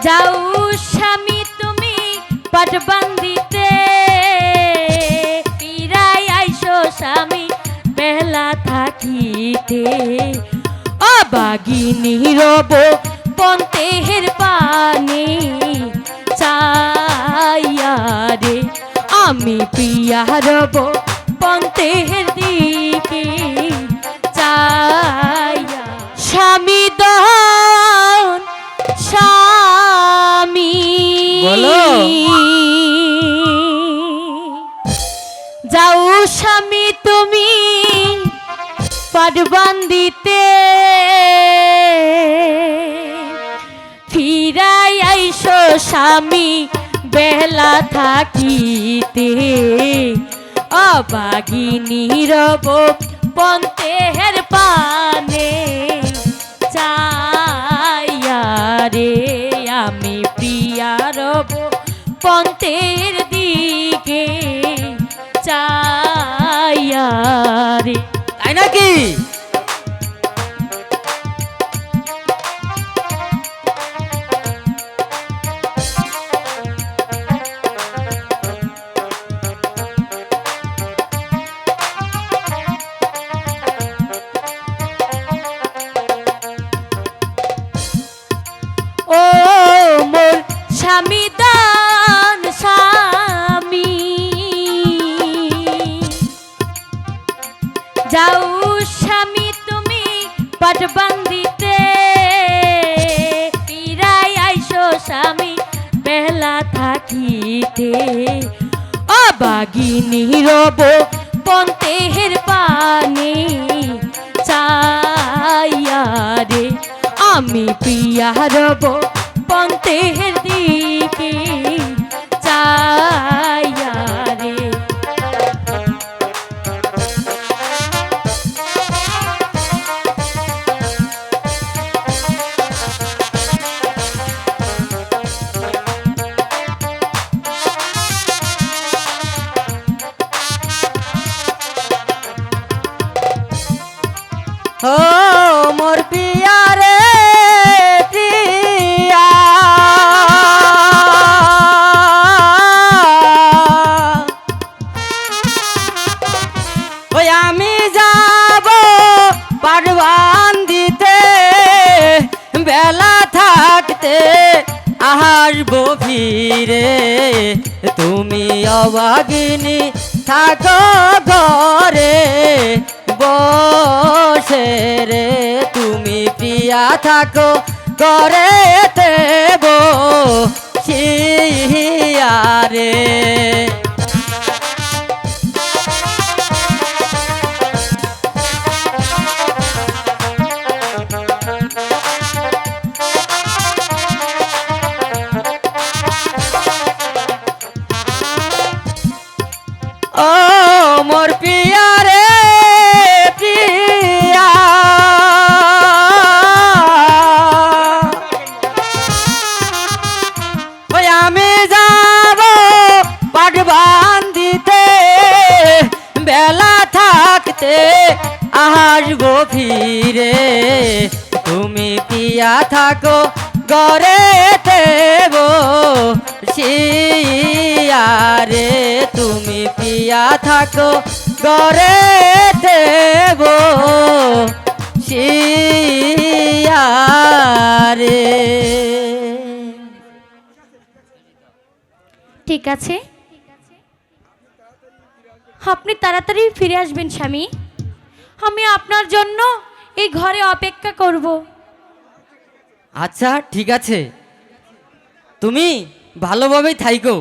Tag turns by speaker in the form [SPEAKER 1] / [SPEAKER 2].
[SPEAKER 1] যাও স্বামী তুমি পাটবান্দিতে, ফিরাই আইসো স্বামী বেলা থাকিতে। অবাগিনী রব পন্তেহের পানে চাইয়া রে, আমি প্রিয়া রব পন্তেহের দিকে চাইয়া। স্বামী দন স্বামী
[SPEAKER 2] বলো।
[SPEAKER 1] যাও স্বামী তুমি পাটবান্দিতে, ফিরাই আইসো স্বামী বেলা থাকিতে। অবাগিনী রব পন্তেহের পানে চাইয়া রে, আমি প্রিয়া রব পন্তের দিকে চাইয়া রে।
[SPEAKER 2] তাই নাকি?
[SPEAKER 1] ও মোর স্বামী দান স্বামী, যাও স্বামী তুমি পাটবান্দিতে, ফিরাই আইসো স্বামী বেলা থাকিতে। অবাগিনী রব পন্তেহের পানে চাইয়া রে, আমি প্রিয়া রব পন্তেহের দিকে চাইয়া রে।
[SPEAKER 2] ও মোর প্রিয়া রে প্রিয়া, ওই আমি যাব পাটবান্দিতে, বেলা থাকতে আসবো ফিরে। তুমি অবাগিনী থাকো ঘরে বসে রে, তুমি প্রিয়া থাকো ঘরে বসিয়া রে। ও মোর প্রিয়া রে প্রিয়া, ওই আমি যাব পাটবান্দিতে, বেলা থাকতে আসবো ফিরে। তুমি প্রিয়া থাকো ঘরেতে বসিয়া রে, তুমি প্রিয়া থাকো ঘরেতে বসিয়া রে।
[SPEAKER 1] ঠিক আছে, আপনি তাড়াতাড়ি ফিরে আসবেন স্বামী, আমি আপনার জন্য এই ঘরে অপেক্ষা করব।
[SPEAKER 2] আচ্ছা ঠিক আছে, তুমি ভালোভাবেই থাইকো।